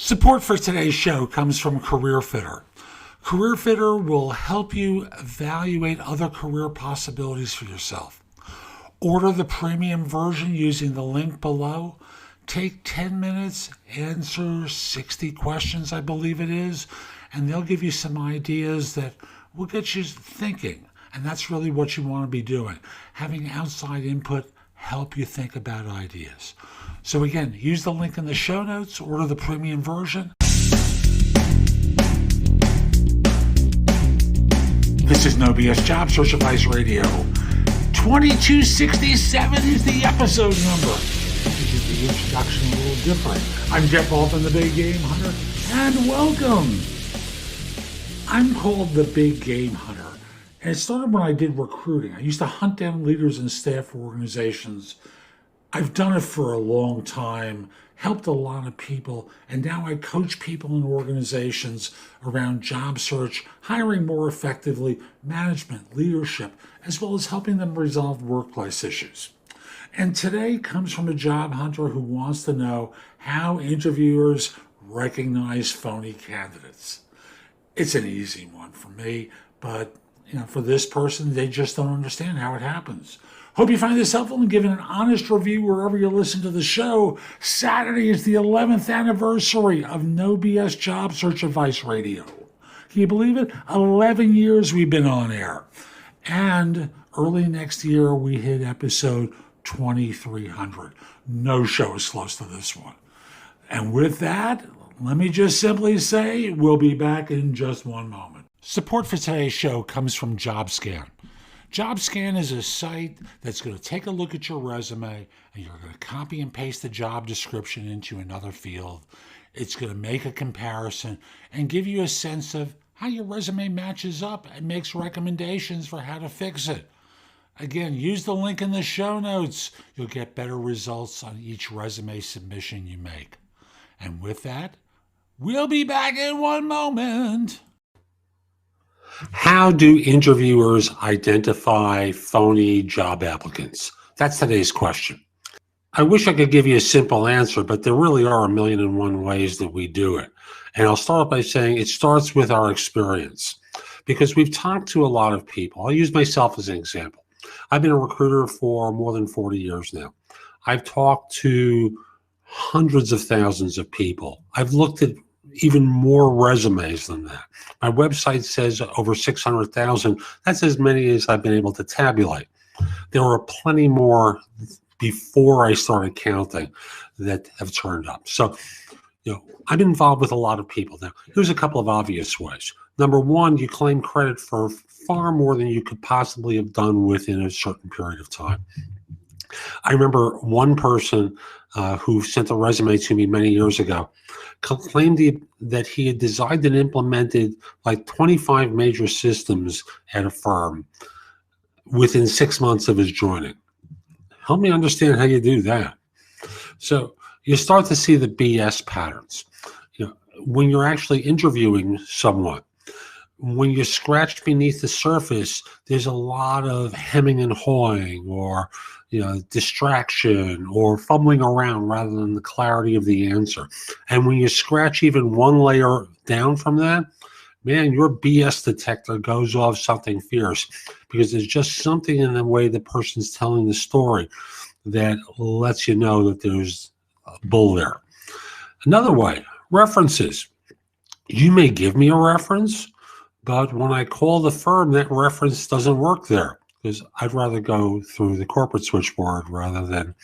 Support for today's show comes from Careerfitter. Careerfitter will help you evaluate other career possibilities for yourself. Order the premium version using the link below. Take 10 minutes, answer 60 questions, I believe it is, and they'll give you some ideas that will get you thinking. And that's really what you want to be doing, having outside input help you think about ideas. So again, use the link in the show notes, order the premium version. This is No BS Job Search Advice Radio. 2267 is the episode number. The introduction a little different. I'm Jeff Altman, the Big Game Hunter, and welcome. I'm called the Big Game Hunter, and it started when I did recruiting. I used to hunt down leaders and staff for organizations. I've done it for a long time, helped a lot of people, and now I coach people in organizations around job search, hiring more effectively, management, leadership, as well as helping them resolve workplace issues. And today comes from a job hunter who wants to know how interviewers recognize phony candidates. It's an easy one for me, but for this person, they just don't understand how it happens. Hope you find this helpful and give it an honest review wherever you listen to the show. Saturday is the 11th anniversary of No BS Job Search Advice Radio. Can you believe it? 11 years we've been on air. And early next year, we hit episode 2300. No show is close to this one. And with that, let me just simply say we'll be back in just one moment. Support for today's show comes from Jobscan. Jobscan is a site that's going to take a look at your resume and you're going to copy and paste the job description into another field. It's going to make a comparison and give you a sense of how your resume matches up and makes recommendations for how to fix it. Again, use the link in the show notes. You'll get better results on each resume submission you make. And with that, we'll be back in one moment. How do interviewers identify phony job applicants? That's today's question. I wish I could give you a simple answer, but there really are 1,000,001 ways that we do it. And I'll start by saying it starts with our experience, because we've talked to a lot of people. I'll use myself as an example. I've been a recruiter for more than 40 years now. I've talked to hundreds of thousands of people. I've looked at even more resumes than that. My website says over 600,000. That's as many as I've been able to tabulate. There were plenty more before I started counting that have turned up. So, I'm involved with a lot of people now. Here's a couple of obvious ways. Number one, you claim credit for far more than you could possibly have done within a certain period of time. I remember one person who sent a resume to me many years ago claimed that he had designed and implemented like 25 major systems at a firm within 6 months of his joining. Help me understand how you do that. So you start to see the BS patterns. When you're actually interviewing someone, when you scratch beneath the surface, there's a lot of hemming and hawing or distraction or fumbling around rather than the clarity of the answer. And when you scratch even one layer down from that, man, your BS detector goes off something fierce, because there's just something in the way the person's telling the story that lets you know that there's a bull there. Another way, references. You may give me a reference, but when I call the firm, that reference doesn't work there, because I'd rather go through the corporate switchboard rather than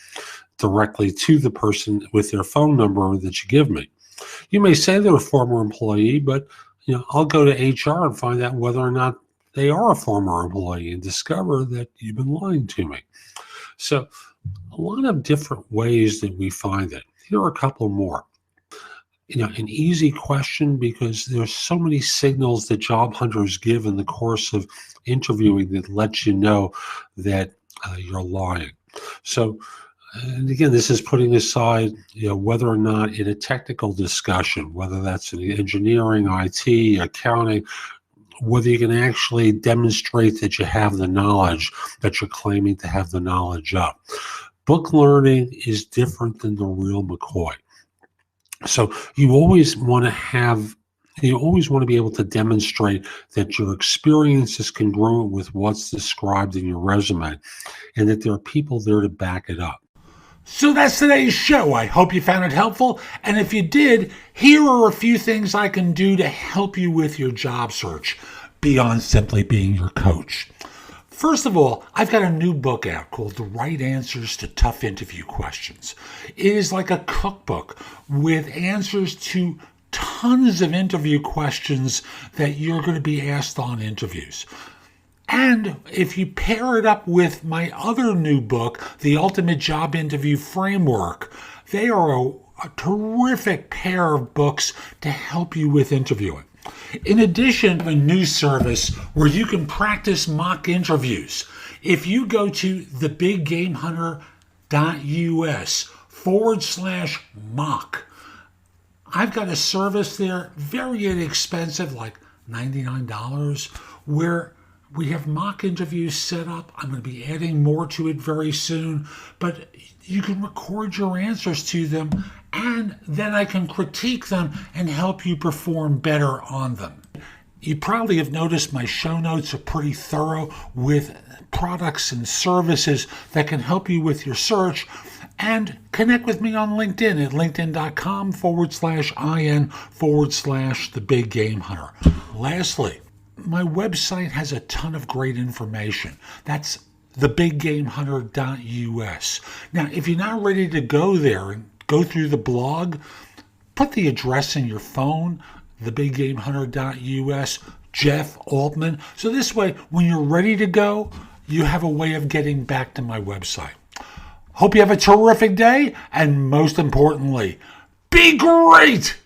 directly to the person with their phone number that you give me. You may say they're a former employee, but I'll go to HR and find out whether or not they are a former employee and discover that you've been lying to me. So a lot of different ways that we find it. Here are a couple more. An easy question, because there's so many signals that job hunters give in the course of interviewing that lets you know that you're lying. So, and again, this is putting aside whether or not in a technical discussion, whether that's in engineering, IT, accounting, whether you can actually demonstrate that you have the knowledge that you're claiming to have the knowledge of. Book learning is different than the real McCoy. So you always want to be able to demonstrate that your experience is congruent with what's described in your resume and that there are people there to back it up. So that's today's show. I hope you found it helpful. And if you did, here are a few things I can do to help you with your job search beyond simply being your coach. First of all, I've got a new book out called The Right Answers to Tough Interview Questions. It is like a cookbook with answers to tons of interview questions that you're going to be asked on interviews. And if you pair it up with my other new book, The Ultimate Job Interview Framework, they are a terrific pair of books to help you with interviewing. In addition, I have a new service where you can practice mock interviews. If you go to thebiggamehunter.us/mock, I've got a service there, very inexpensive, like $99, where we have mock interviews set up. I'm going to be adding more to it very soon, but you can record your answers to them, and then I can critique them and help you perform better on them. You probably have noticed my show notes are pretty thorough with products and services that can help you with your search. And connect with me on LinkedIn at linkedin.com/IN/thebiggamehunter. Lastly, my website has a ton of great information. That's thebiggamehunter.us. Now, if you're not ready to go there and go through the blog, put the address in your phone, thebiggamehunter.us, Jeff Altman. So this way, when you're ready to go, you have a way of getting back to my website. Hope you have a terrific day, and most importantly, be great!